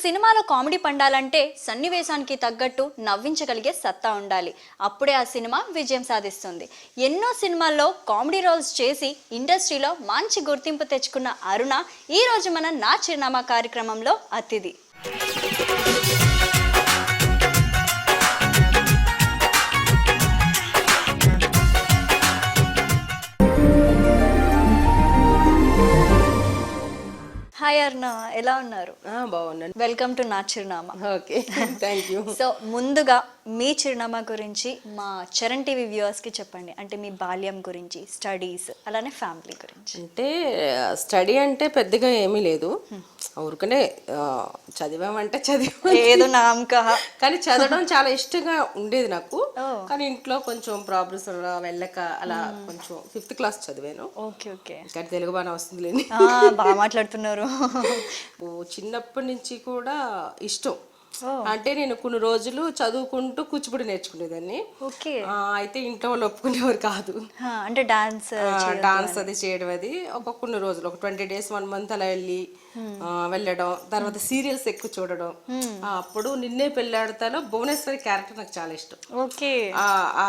సినిమాలో కామెడీ పండాలంటే సన్నివేశానికి తగ్గట్టు నవ్వించగలిగే సత్తా ఉండాలి. అప్పుడే ఆ సినిమా విజయం సాధిస్తుంది. ఎన్నో సినిమాల్లో కామెడీ రోల్స్ చేసి ఇండస్ట్రీలో మంచి గుర్తింపు తెచ్చుకున్న అరుణ ఈ రోజు మన నా చిరునామా కార్యక్రమంలో అతిథి. హాయ్ అరుణ, ఎలా ఉన్నారు? బాగున్నాను. వెల్కమ్ టు నా చిరునామా. Okay, thank you. సో ముందుగా మీ చిరునామా గురించి మా చరణ్ టీవీ వ్యూవర్స్కి చెప్పండి. అంటే మీ బాల్యం గురించి, స్టడీస్, అలానే ఫ్యామిలీ గురించి. అంటే స్టడీ అంటే పెద్దగా ఏమీ లేదు, ఊరికనే చదివామంటే ఏదో నామక. కానీ చదవడం చాలా ఇష్టంగా ఉండేది నాకు. కానీ ఇంట్లో కొంచెం ప్రాబ్లమ్స్ వెళ్ళక అలా కొంచెం 5th క్లాస్ చదివాను. Okay okay. కానీ తెలుగు బాగా వస్తుంది లేని. బాగా మాట్లాడుతున్నారు. చిన్నప్పటి నుంచి కూడా ఇష్టం. అంటే నేను కొన్ని రోజులు చదువుకుంటూ కూచిపూడి నేర్చుకునేదాన్ని. అయితే ఇంట్లో వాళ్ళు ఒప్పుకునేవారు కాదు. అంటే డాన్స్ అది చేయడం, అది కొన్ని రోజులు, ఒక 20 days 1 month అలా వెళ్ళడం. తర్వాత సీరియల్స్ ఎక్కువ చూడడం. అప్పుడు నిన్నే పెళ్ళాడతాలో భువనేశ్వరి క్యారెక్టర్ నాకు చాలా ఇష్టం.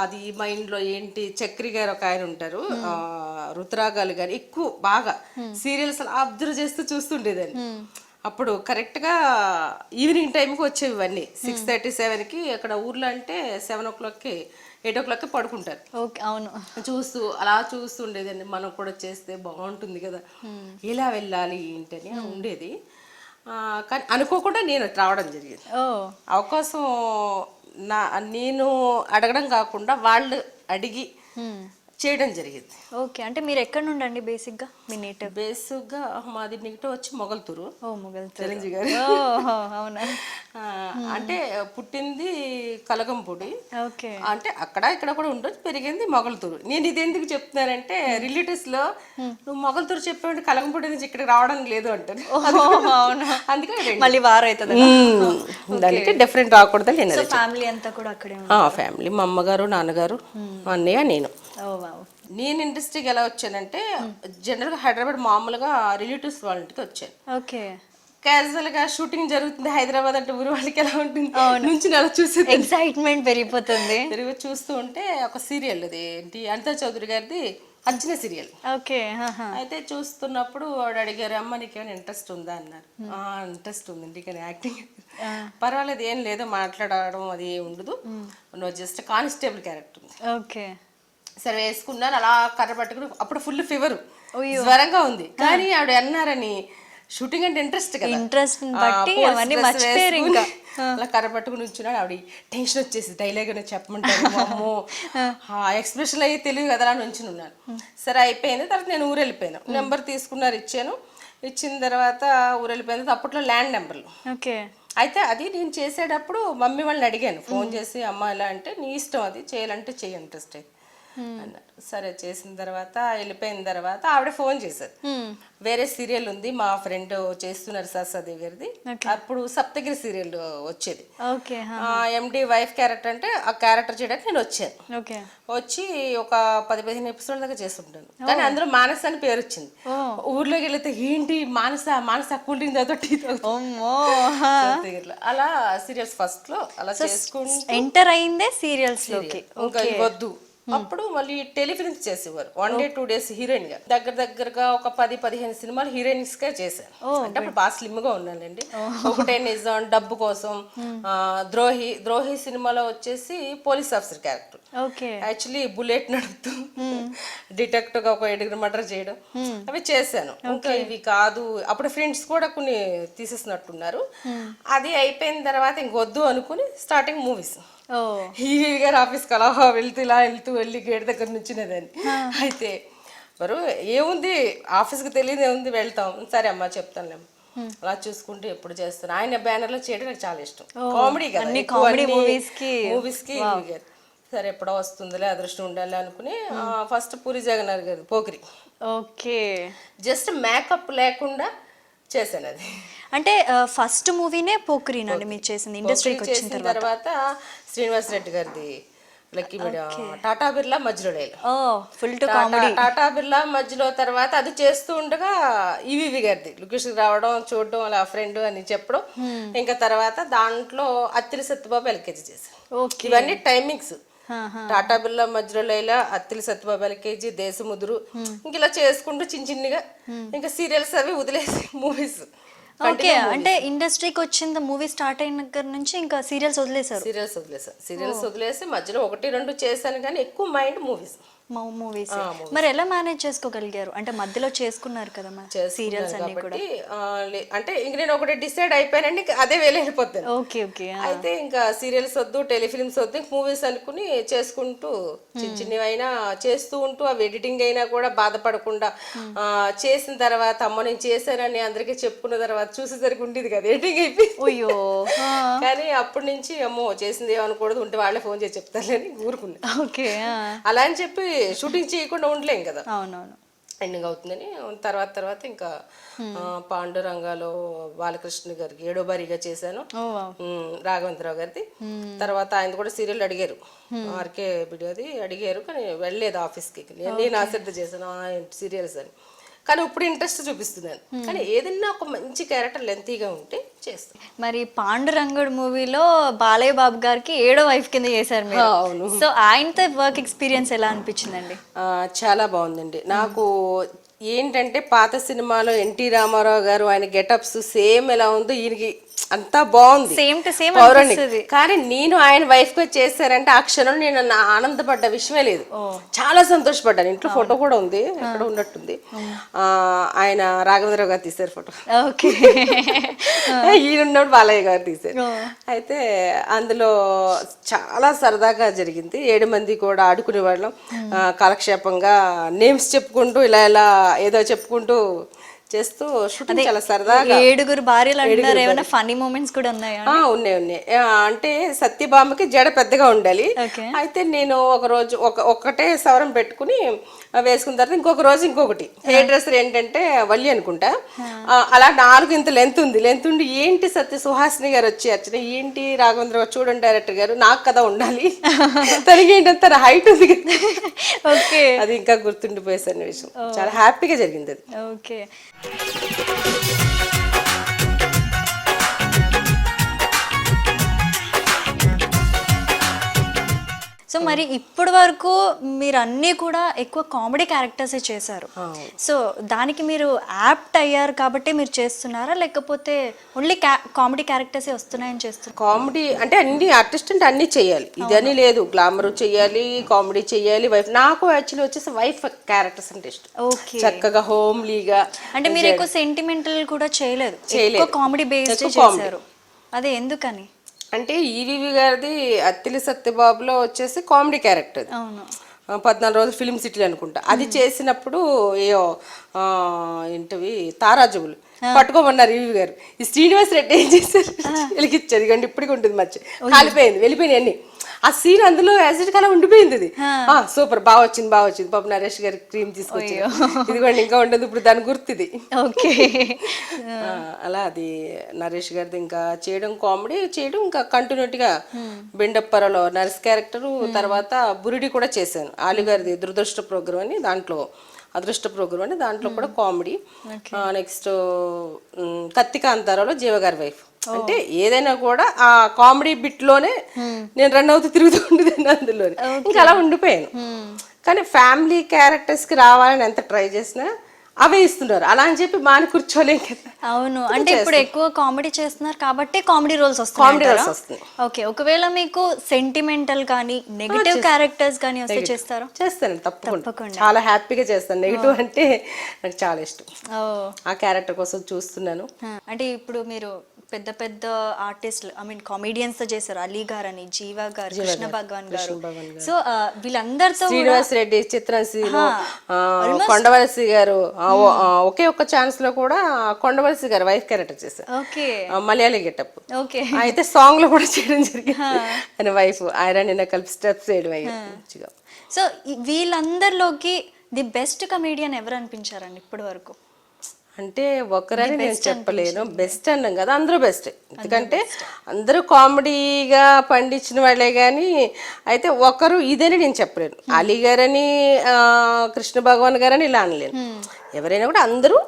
అది మైండ్ లో ఏంటి, చక్రి గారు ఒక ఆయన ఉంటారు, రుతురాగాలు గారు, ఎక్కువ బాగా సీరియల్స్ అలా అబ్జర్వ్ చేస్తూ చూస్తుండేదాన్ని. అప్పుడు కరెక్ట్గా ఈవినింగ్ టైంకి వచ్చేవి ఇవన్నీ. 6:37కి అక్కడ ఊర్లో అంటే 7 o'clockకి 8 o'clockకి పడుకుంటారు. అవును, చూస్తూ అలా చూస్తుండేదండి. మనం కూడా చేస్తే బాగుంటుంది కదా, ఎలా వెళ్ళాలి ఏంటని ఉండేది. కానీ అనుకోకుండా నేను రావడం జరిగింది. అవకాశం నేను అడగడం కాకుండా వాళ్ళు అడిగి చేయడం జరిగింది. ఓకే. అంటే మీరు ఎక్కడ నుండి అండి బేసిక్గా? మీ నేటివ్? బేసిక్గా మాది నెగిటివ్ వచ్చి మొగల్తూరు. చిరంజీవి గారు. అవునా? అంటే పుట్టింది కలగంపూడి. ఓకే. అంటే అక్కడ ఇక్కడ కూడా ఉండొచ్చు, పెరిగింది మొగల్తూరు. నేను ఇది ఎందుకు చెప్తున్నానంటే రిలేటివ్స్ లో నువ్వు మొగల్తూరు చెప్పేవాడి కలగంపూడి నుంచి ఇక్కడికి రావడం లేదు అంటారు. అందుకే మళ్ళీ వారైతుంది, దానికి డిఫరెంట్ రాకూడదు. ఫ్యామిలీ అంతా కూడా అక్కడే. ఫ్యామిలీ, మా అమ్మగారు, నాన్నగారు, అన్నయ్య, నేను ఇండస్ట్రీకి ఎలా వచ్చానంటే జనరల్గా హైదరాబాద్ మామూలుగా రిలేటివ్స్ వాళ్ళ ఇంటికి వచ్చాను. ఓకే. క్యాజువల్ గా షూటింగ్ జరుగుతుంది హైదరాబాద్ అంటే ఊరి వాళ్ళకి ఎలా ఉంటుంది నుంచి అలా చూసి ఎక్సైట్మెంట్ పెరిగిపోతుంది. చూస్తూ ఉంటే ఒక సీరియల్, అది ఏంటి, అనితా చౌదరి గారిది అర్జున సీరియల్. ఓకే. అయితే చూస్తున్నప్పుడు వాడు అడిగారు, అమ్మ నీకేమైనా ఇంట్రెస్ట్ ఉందా అన్నారు. ఇంట్రెస్ట్ ఉందండి, కానీ యాక్టింగ్ పర్వాలేదు, ఏం లేదో మాట్లాడడం అది ఉండదు, నువ్వు జస్ట్ కానిస్టేబుల్ క్యారెక్టర్ ఉంది. ఓకే. సరే వేసుకున్నాను. అలా కర్ర పట్టుకుని, అప్పుడు ఫుల్ ఫీవర్, జ్వరంగా ఉంది. కానీ ఆవిడ అన్నారని షూటింగ్ అంటే ఇంట్రెస్ట్ కదా, ఇంట్రెస్ట్ అలా కర్ర పట్టుకుని ఉంచున్నాడు. ఆవిడ టెన్షన్ వచ్చేసి డైలాగ్ చెప్పమంటారు, అమ్మో ఎక్స్ప్రెషన్ అయ్యి తెలియదు కదా అని ఉంచుని ఉన్నాను. సరే అయిపోయింది. తర్వాత నేను ఊరు వెళ్ళిపోయాను. నెంబర్ తీసుకున్నారు, ఇచ్చాను. ఇచ్చిన తర్వాత ఊరు వెళ్ళిపోయిన అప్పట్లో ల్యాండ్ నెంబర్లు. ఓకే. అయితే అది నేను చేసేటప్పుడు మమ్మీ వాళ్ళని అడిగాను ఫోన్ చేసి, అమ్మ ఎలా అంటే నీ ఇష్టం, అది చేయాలంటే చెయ్యి, ఇంట్రెస్ట్ అయితే అన్నారు. సరే చేసిన తర్వాత వెళ్ళిపోయిన తర్వాత ఆవిడ ఫోన్ చేశారు, వేరే సీరియల్ ఉంది మా ఫ్రెండ్ చేస్తున్నారు సరస్వదేవి గారిది. అప్పుడు సప్తగిరి సీరియల్ వచ్చేది. ఎండి వైఫ్ క్యారెక్టర్ అంటే ఆ క్యారెక్టర్ చేయడానికి నేను వచ్చాను. వచ్చి ఒక 10-15 ఎపిసోడ్ దాకా చేస్తుంటాను. కానీ అందులో మానస అని పేరు వచ్చింది. ఊర్లోకి వెళ్తే ఏంటి మానస కూల్ డ్రింక్ తాగుతా, టీ తాగుతా, అలా సీరియల్స్ ఫస్ట్ లో అలా చేసుకుంటూ ఎంటర్ అయిందే సీరియల్స్ లోకి. ఇంకా వద్దు, అప్పుడు మళ్ళీ టెలిఫిల్మ్స్ చేసేవారు. 1 day 2 days హీరోయిన్ గా దగ్గరగా ఒక 10-15 సినిమాలు హీరోయిన్స్ గా చేశాను. అంటే అప్పుడు బాగా స్లిమ్ గా ఉన్నానండి. ఒకటే నిజం, డబ్బు కోసం, ద్రోహి సినిమాలో వచ్చేసి police officer character. Actually bullet నడుపుతూ డిటెక్టివ్ గా ఒక 7 మర్డర్ చేయడం అవి చేశాను. ఇంకా ఇవి కాదు, అప్పుడు ఫ్రెండ్స్ కూడా కొన్ని తీసేసినట్టున్నారు. అది అయిపోయిన తర్వాత ఇంకొద్దు అనుకుని స్టార్టింగ్ మూవీస్. హీరో గారు ఆఫీస్కి అలా వెళ్తూ గేట్ దగ్గర నుంచినేదాన్ని. అయితే మరి ఏముంది ఆఫీస్కి తెలియదు, ఏముంది వెళ్తాం, సరే అమ్మా చెప్తానులేమ్మ, అలా చూసుకుంటూ ఎప్పుడు చేస్తాను. ఆయన బ్యానర్ లో చేయడం నాకు చాలా ఇష్టం. కామెడీ కదా, మూవీస్ కి. సరే ఎప్పుడో వస్తుందిలే, అదృష్టం ఉండాలి అనుకుని ఫస్ట్ పూరి జగన్నాథ్ గారు పోకిరి. ఓకే. జస్ట్ మేకప్ లేకుండా చేశాను అది. అంటే ఫస్ట్ మూవీనే పోకిరినండి మీరు చేసింది? ఇండస్ట్రీకి వచ్చిన తర్వాత శ్రీనివాస్ రెడ్డి గారిది లక్కీ మీడియా టాటా బిర్లా మధ్యలో డైలాగ్. ఓ full to comedy. Tata Birla మధ్యలో తర్వాత అది చేస్తూ ఉండగా ఈవీవి గారిది లొకేషన్ రావడం చూడడం అలా ఫ్రెండ్ అని చెప్పడం. ఇంకా తర్వాత దాంట్లో అత్తిలి సత్యబాబు ఎల్కేజీ చేశాను. ఓకే. ఇవన్నీ టైమింగ్స్. టాటా బిర్లా మధ్యలో లైలా, అత్తిలి సత్యబాబు ఎల్కేజీ, దేశముదురు, ఇంక ఇలా చేసుకుంటూ చిన్నగా ఇంకా సీరియల్స్ అవి వదిలేసి మూవీస్. ఓకే, అంటే ఇండస్ట్రీకి వచ్చింది మూవీ స్టార్ట్ అయిన దగ్గర నుంచి ఇంకా సీరియల్స్ వదిలేశారు. సీరియల్స్ వదిలేసి మధ్యలో 1-2 చేశాను కానీ ఎక్కువ మైండ్ మూవీస్. మరి ఎలా మేనేజ్ చేసుకోగలిగారు? అంటే మధ్యలో చేసుకున్నారు కదా సీరియల్స్ అన్ని కూడా. అంటే ఇంక నేను ఒకటి డిసైడ్ అయిపోయానండి, అదే వేలు వెళ్ళిపోతాను. Okay okay. అయితే ఇంకా సీరియల్స్ వద్దు, టెలిఫిల్మ్స్ వద్దు, మూవీస్ అనుకుని చేసుకుంటూ చిన్నవైనా చేస్తూ ఉంటూ అవి ఎడిటింగ్ అయినా కూడా బాధపడకుండా చేసిన తర్వాత అమ్మ నేను చేశానని అందరికీ చెప్పుకున్న తర్వాత చూసేసరికి ఉండేది కదా ఎడిటింగ్ అయిపోయి. అయ్యో. కానీ అప్పటి నుంచి అమ్మో చేసింది ఏమనకూడదు, ఉంటే వాళ్ళే ఫోన్ చేసి చెప్తారని ఊరుకున్నా. ఓకే. అలా అని చెప్పి షూటింగ్ చేయకుండా ఉండలేం కదా. అవునవును. ఎండింగ్ అవుతుందని తర్వాత ఇంకా పాండురంగాలో బాలకృష్ణ గారికి ఏడో బారీగా చేశాను, రాఘవేంద్రరావు గారిది. తర్వాత ఆయన కూడా సీరియల్ అడిగారు, ఆర్కే బిడియోది అడిగారు కానీ వెళ్ళలేదు ఆఫీస్కి. నేను ఆశ్రద్ధ చేశాను సీరియల్స్ అని. కానీ ఇప్పుడు ఇంట్రెస్ట్ చూపిస్తున్నాను. కానీ ఏదైనా ఒక మంచి క్యారెక్టర్ లెంతీగా ఉంటే చేస్తాను. మరి పాండురంగుడు మూవీలో బాలయ్య బాబు గారికి 7వ వైఫ్ కింద చేశారు మీరు. అవును. సో ఆయనతో వర్క్ ఎక్స్పీరియన్స్ ఎలా అనిపించిందండి? చాలా బాగుందండి. నాకు ఏంటంటే పాత సినిమాలో ఎన్టీ రామారావు గారు ఆయన గెటప్స్ సేమ్ ఎలా ఉందో ఈయనకి అంతా బాగుంది, సేమ్ టు సేమ్. కానీ నేను ఆయన వైఫ్ గా చేశారంటే ఆ క్షణం నేను ఆనందపడ్డ విషయమే లేదు. చాలా సంతోషపడ్డాను. ఇంట్లో ఫోటో కూడా ఉంది, ఎక్కడ ఉన్నట్టుంది. ఆయన రాఘవేంద్రరావు గారు తీశారు ఫోటో, ఈయనున్నప్పుడు బాలయ్య గారు తీశారు. అయితే అందులో చాలా సరదాగా జరిగింది. 7 మంది కూడా ఆడుకునే వాళ్ళం, కాలక్షేపంగా నేమ్స్ చెప్పుకుంటూ ఇలా ఏదో చెప్పుకుంటూ చేస్తూ షూటింగ్ చాలా సరదాగా. 7 భార్యలు అంటారు, ఏమైనా ఫన్నీ మూమెంట్స్ కూడా ఉన్నాయా? ఉన్నాయి. అంటే సత్యభామకి జడ పెద్దగా ఉండాలి. అయితే నేను ఒక రోజు ఒకటే సవరం పెట్టుకుని వేసుకున్న తర్వాత ఇంకొక రోజు ఇంకొకటి. హెయిర్ డ్రెస్సర్ ఏంటంటే వల్లి అనుకుంటా, అలా 4 ఇంత లెంత్ ఉండి ఏంటి సత్య సుహాసిని గారు వచ్చి అర్చన ఏంటి రాఘవేంద్ర చూడండి డైరెక్టర్ గారు నాకు కదా ఉండాలి, తనకి ఏంటంటే తన హైట్ ఉంది కదా. ఓకే, అది ఇంకా గుర్తుండిపోయే సన్నివేశం. చాలా హ్యాపీగా జరిగింది అది. ఓకే. సో మరి ఇప్పటి వరకు మీరు అన్నీ కూడా ఎక్కువ కామెడీ క్యారెక్టర్సే చేశారు. సో దానికి మీరు యాప్ట్ అయ్యారు కాబట్టి మీరు చేస్తున్నారా, లేకపోతే ఓన్లీ కామెడీ క్యారెక్టర్సే వస్తున్నాయని చేస్తున్నారు? కామెడీ అంటే అన్ని ఆర్టిస్ట్ అంటే అన్ని చేయాలి ఇదని లేదు, గ్లామర్ చేయాలి, కామెడీ చేయాలి. వైఫ్ నాకు యాక్చువల్లీ వచ్చేసి వైఫ్ క్యారెక్టర్స్ అంటే ఇష్టం. ఓకే, చక్కగా హోమ్లీగా. అంటే మీరు ఎక్కువ సెంటిమెంటల్ కూడా చేయలేదు, ఎక్కువ కామెడీ బేస్డ్ చేశారు. అదే ఎందుకని అంటే ఈవీవి గారిది అత్తిలి సత్యబాబులో వచ్చేసి కామెడీ క్యారెక్టర్. 14 రోజులు ఫిల్మ్ సిటీ అనుకుంటా. అది చేసినప్పుడు ఏంటవి తారాజువులు పట్టుకోమన్నారు ఈవీవి గారు. ఈ శ్రీనివాస్ రెడ్డి ఏం చేశారు, వెలిగిచ్చేది కండి ఇప్పటికి ఉంటుంది, మర్చి కాలిపోయింది, వెళ్ళిపోయినాయి అన్ని. ఆ సీన్ అందులో యాసిడ్ కలా ఉండిపోయింది. అది సూపర్, బాగా వచ్చింది. పాప నరేష్ గారి క్రీమ్ తీసుకొచ్చి ఇదిగోండి ఇంకా ఉండదు ఇప్పుడు దాని గుర్తుది. ఓకే, అలా అది నరేష్ గారిది ఇంకా చేయడం, కామెడీ చేయడం, ఇంకా కంటిన్యూటీగా బెండప్పరలో నర్స్ క్యారెక్టరు, తర్వాత బురిడి కూడా చేశాను. ఆలి గారిది దురదృష్ట ప్రోగ్రామ్ అని, దాంట్లో అదృష్ట ప్రోగ్రామ్ అని, దాంట్లో కూడా కామెడీ. నెక్స్ట్ కత్తికాంతారాలో జీవగారి వైఫ్. అంటే ఏదైనా కూడా ఆ కామెడీ బిట్ లోనే నేను రన్ అవుతూ తిరుగుతూ ఉండేదాన్ని అందులోనే. ఇంకా అలా ఉండిపోయాను. కానీ ఫ్యామిలీ క్యారెక్టర్స్ కి రావాలని ఎంత ట్రై చేసినా అవే ఇస్తున్నారు, అలా అని చెప్పి మాని కూర్చోలేం కదా. అవును, అంటే ఇప్పుడు ఎక్కువ కామెడీ చేస్తున్నారు కాబట్టి కామెడీ రోల్స్ వస్తాయి. ఓకే, ఒకవేళ మీకు సెంటిమెంటల్ కానీ నెగటివ్ క్యారెక్టర్స్ కానీ వస్తే చేస్తారా? చేస్తాను, తప్పకుండా. చాలా హ్యాపీగా చేస్తాను. నెగటివ్ అంటే నాకు చాలా ఇష్టం, ఆ క్యారెక్టర్ కోసం చూస్తున్నాను. అంటే ఇప్పుడు మీరు పెద్ద పెద్ద ఆర్టిస్టులు, ఐ మీన్ కామెడియన్స్ తో చేశారు. అలీ గారు అని, జీవా గారు, కృష్ణ భగవాన్ గారు. సో వీళ్ళందరితో శ్రీనివాస్ రెడ్డి, చిత్రసీను, కొండవలసి గారు, ఒకే ఒక్క ఛాన్స్ లో కూడా కొండవలసి గారు వైఫ్ క్యారెక్టర్ చేశారు. Okay, Malayali getup. ఓకే, అయితే సాంగ్ లో కూడా చేయడం జరిగింది. ఆయన వైఫ్ ఆయన నిన్న కలిపి స్టెప్స్ చేయడం అయ్యింది. సో వీళ్ళందరిలోకి ది బెస్ట్ కమేడియన్ ఎవరు అనిపించారండి ఇప్పటి వరకు? అంటే ఒకరని నేను చెప్పలేను, బెస్ట్ అన్నాం కదా, అందరూ బెస్ట్. ఎందుకంటే అందరూ కామెడీగా పండించిన వాళ్ళే కానీ అయితే ఒకరు ఇదని నేను చెప్పలేను. అలీ గారని కృష్ణ భగవాన్ గారని ఇలా అనలేను. ఎవరైనా కూడా అందరూ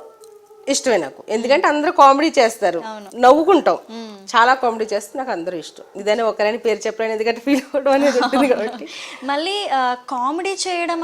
ఇష్టమే నాకు. ఎందుకంటే అందరూ కామెడీ చేస్తారు, నవ్వుకుంటాం, చాలా కామెడీ చేస్తే నాకు అందరూ ఇష్టం. ఇదని ఒకరని పేరు చెప్పలేను, ఎందుకంటే ఫీల్ అవ్వడం అనేది ఉంటుంది కాబట్టి. మళ్ళీ కామెడీ చేయడం